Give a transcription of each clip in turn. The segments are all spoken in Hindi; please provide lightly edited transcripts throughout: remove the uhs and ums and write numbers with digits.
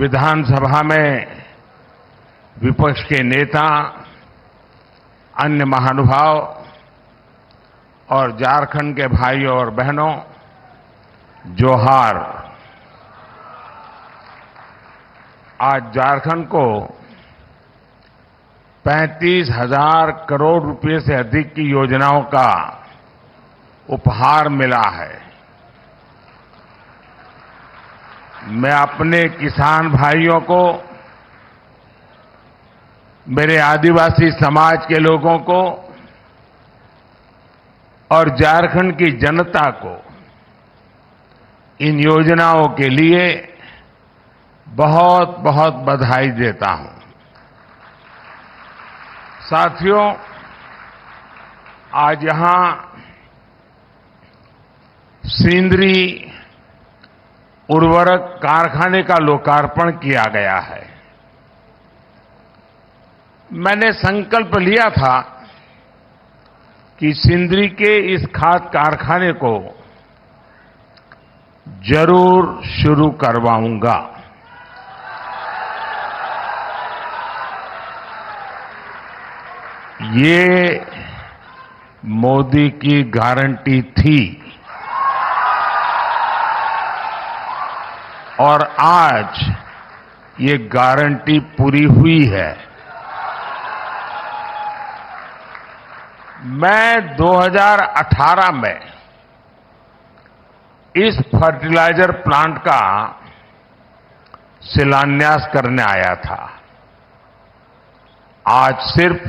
विधानसभा में विपक्ष के नेता, अन्य महानुभाव और झारखंड के भाइयों और बहनों, जोहार। आज झारखंड को 35,000 करोड़ रुपए से अधिक की योजनाओं का उपहार मिला है। मैं अपने किसान भाइयों को, मेरे आदिवासी समाज के लोगों को और झारखंड की जनता को इन योजनाओं के लिए बहुत बहुत बधाई देता हूं। साथियों, आज यहां सिंदरी उर्वरक कारखाने का लोकार्पण किया गया है। मैंने संकल्प लिया था कि सिंदरी के इस खाद कारखाने को जरूर शुरू करवाऊंगा। ये मोदी की गारंटी थी और आज ये गारंटी पूरी हुई है। मैं 2018 में इस फर्टिलाइजर प्लांट का शिलान्यास करने आया था। आज सिर्फ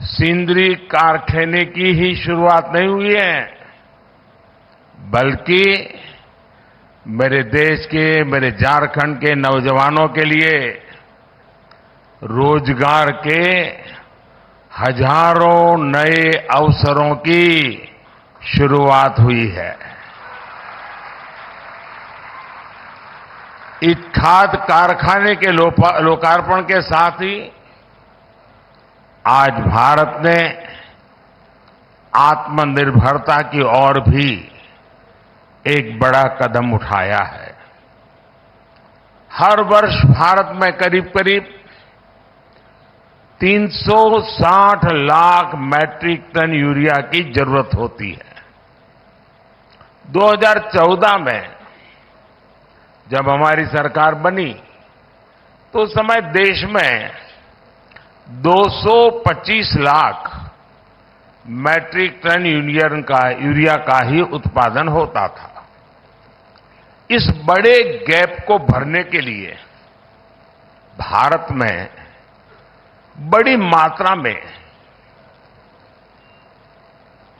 सिंदरी कारखाने की ही शुरुआत नहीं हुई है, बल्कि मेरे देश के, मेरे झारखंड के नौजवानों के लिए रोजगार के हजारों नए अवसरों की शुरुआत हुई है। इस खाद कारखाने के लोकार्पण के साथ ही आज भारत ने आत्मनिर्भरता की ओर भी एक बड़ा कदम उठाया है। हर वर्ष भारत में करीब करीब 360 लाख मैट्रिक टन यूरिया की जरूरत होती है। 2014 में जब हमारी सरकार बनी तो उस समय देश में 225 लाख मैट्रिक टन यूरिया का ही उत्पादन होता था। इस बड़े गैप को भरने के लिए भारत में बड़ी मात्रा में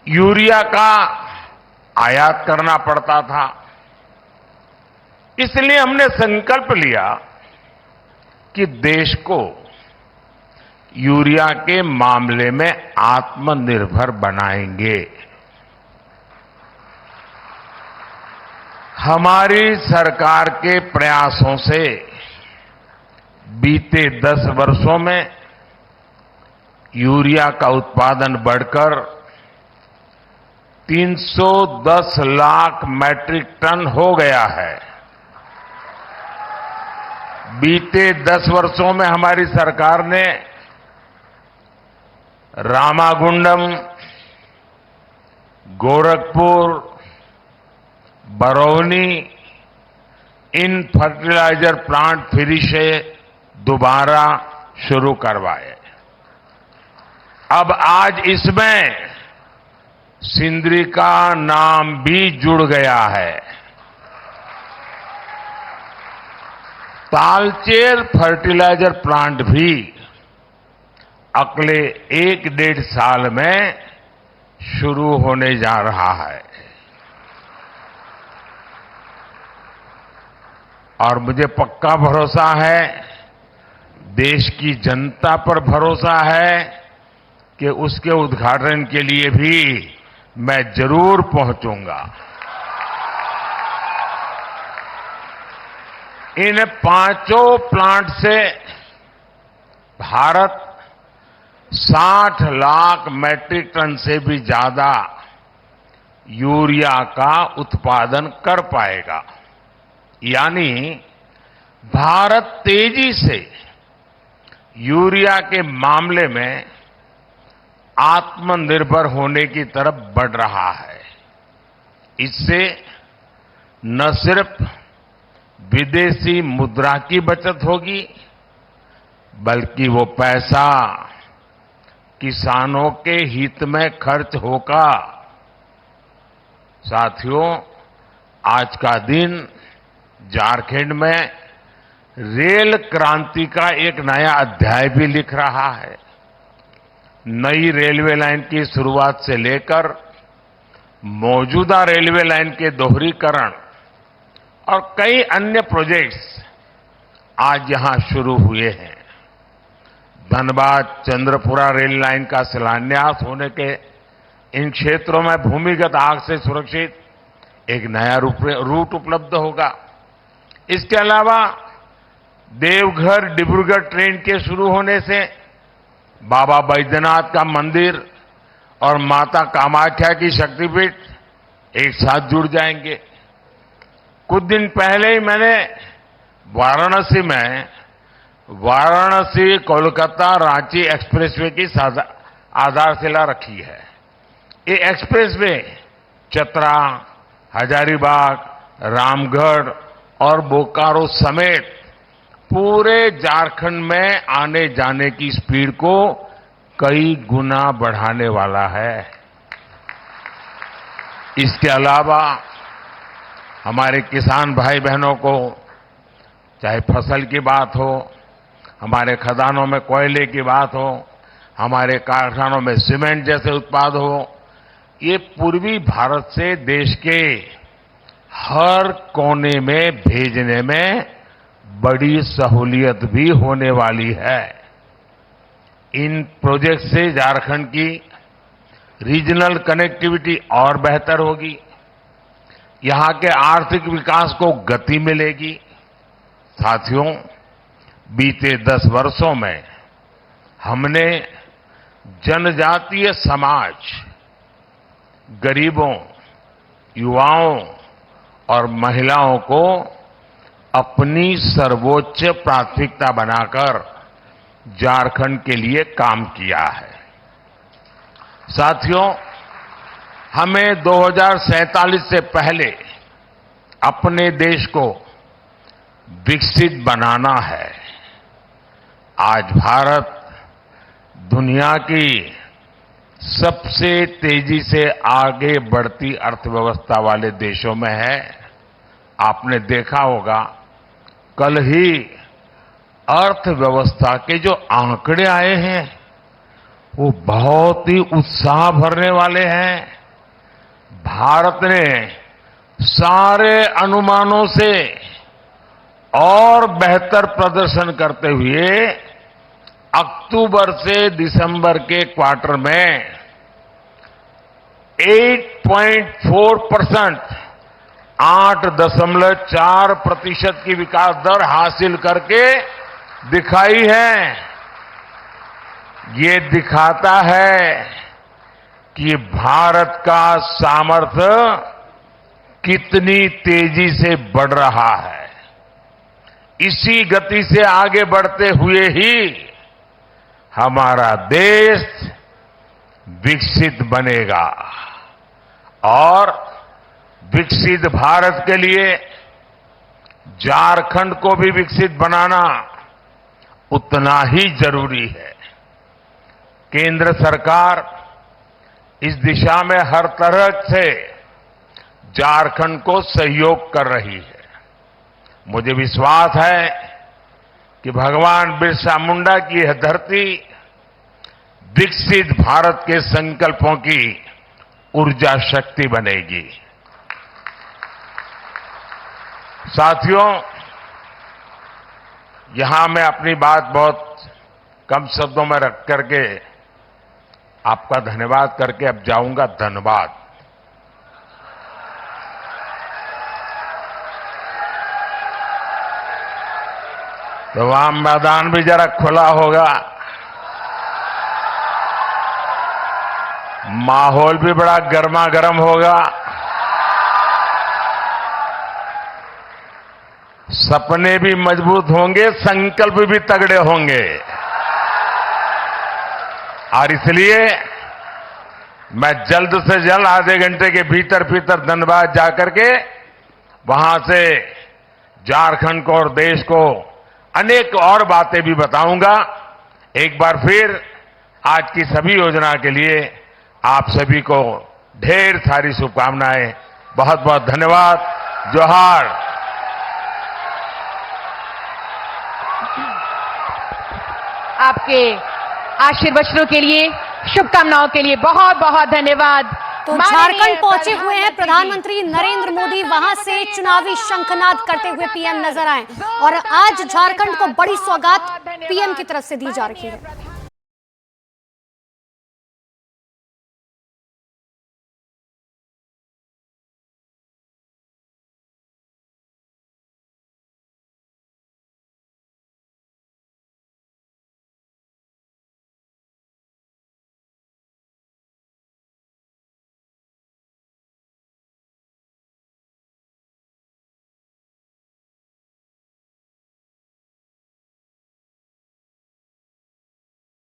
यूरिया का आयात करना पड़ता था। इसलिए हमने संकल्प लिया कि देश को यूरिया के मामले में आत्मनिर्भर बनाएंगे। हमारी सरकार के प्रयासों से बीते 10 वर्षों में यूरिया का उत्पादन बढ़कर 310 लाख मैट्रिक टन हो गया है। बीते 10 वर्षों में हमारी सरकार ने रामागुंडम, गोरखपुर, बरौनी इन फर्टिलाइजर प्लांट फिर से दोबारा शुरू करवाए। अब आज इसमें सिंदरी का नाम भी जुड़ गया है। तालचेर फर्टिलाइजर प्लांट भी अगले 1-1.5 साल में शुरू होने जा रहा है। और मुझे पक्का भरोसा है, देश की जनता पर भरोसा है कि उसके उद्घाटन के लिए भी मैं जरूर पहुंचूंगा। इन 5 प्लांट से भारत 60 लाख मैट्रिक टन से भी ज्यादा यूरिया का उत्पादन कर पाएगा। यानी भारत तेजी से यूरिया के मामले में आत्मनिर्भर होने की तरफ बढ़ रहा है। इससे न सिर्फ विदेशी मुद्रा की बचत होगी, बल्कि वो पैसा किसानों के हित में खर्च होगा। साथियों, आज का दिन झारखंड में रेल क्रांति का एक नया अध्याय भी लिख रहा है। नई रेलवे लाइन की शुरुआत से लेकर मौजूदा रेलवे लाइन के दोहरीकरण और कई अन्य प्रोजेक्ट्स आज यहां शुरू हुए हैं। धनबाद चंद्रपुरा रेल लाइन का शिलान्यास होने के इन क्षेत्रों में भूमिगत आग से सुरक्षित एक नया रूट उपलब्ध होगा। इसके अलावा देवघर डिब्रूगढ़ ट्रेन के शुरू होने से बाबा बैद्यनाथ का मंदिर और माता कामाख्या की शक्तिपीठ एक साथ जुड़ जाएंगे। कुछ दिन पहले ही मैंने वाराणसी में वाराणसी कोलकाता रांची एक्सप्रेसवे की आधारशिला रखी है। ये एक्सप्रेसवे चतरा, हजारीबाग, रामगढ़ और बोकारो समेत पूरे झारखंड में आने जाने की स्पीड को कई गुना बढ़ाने वाला है। इसके अलावा हमारे किसान भाई बहनों को चाहे फसल की बात हो, हमारे खदानों में कोयले की बात हो, हमारे कारखानों में सीमेंट जैसे उत्पाद हो, ये पूर्वी भारत से देश के हर कोने में भेजने में बड़ी सहूलियत भी होने वाली है। इन प्रोजेक्ट से झारखंड की रीजनल कनेक्टिविटी और बेहतर होगी, यहां के आर्थिक विकास को गति मिलेगी। साथियों, बीते 10 वर्षों में हमने जनजातीय समाज, गरीबों, युवाओं और महिलाओं को अपनी सर्वोच्च प्राथमिकता बनाकर झारखंड के लिए काम किया है। साथियों, हमें 2047 से पहले अपने देश को विकसित बनाना है। आज भारत दुनिया की सबसे तेजी से आगे बढ़ती अर्थव्यवस्था वाले देशों में है। आपने देखा होगा, कल ही अर्थव्यवस्था के जो आंकड़े आए हैं वो बहुत ही उत्साह भरने वाले हैं। भारत ने सारे अनुमानों से और बेहतर प्रदर्शन करते हुए अक्टूबर से दिसंबर के क्वार्टर में 8.4%, 8.4% की विकास दर हासिल करके दिखाई है। ये दिखाता है कि भारत का सामर्थ्य कितनी तेजी से बढ़ रहा है। इसी गति से आगे बढ़ते हुए ही हमारा देश विकसित बनेगा और विकसित भारत के लिए झारखंड को भी विकसित बनाना उतना ही जरूरी है। केंद्र सरकार इस दिशा में हर तरह से झारखंड को सहयोग कर रही है। मुझे विश्वास है कि भगवान बिरसा मुंडा की यह धरती विकसित भारत के संकल्पों की ऊर्जा शक्ति बनेगी। साथियों, यहां मैं अपनी बात बहुत कम शब्दों में रख करके आपका धन्यवाद करके अब जाऊंगा धनबाद। तो वहां मैदान भी जरा खुला होगा, माहौल भी बड़ा गर्मा गर्म होगा। सपने भी मजबूत होंगे, संकल्प भी तगड़े होंगे। और इसलिए मैं जल्द से जल्द आधे घंटे के भीतर भीतर धनबाद जाकर के वहां से झारखंड को और देश को अनेक और बातें भी बताऊंगा। एक बार फिर आज की सभी योजना के लिए आप सभी को ढेर सारी शुभकामनाएं। बहुत बहुत धन्यवाद। जोहार। आपके आशीर्वचनों के लिए, शुभकामनाओं के लिए बहुत बहुत धन्यवाद। तो झारखंड पहुंचे हुए हैं प्रधानमंत्री नरेंद्र मोदी, वहां से चुनावी शंखनाद करते हुए पीएम नजर आए और आज झारखंड को बड़ी सौगात पीएम की तरफ से दी जा रही है।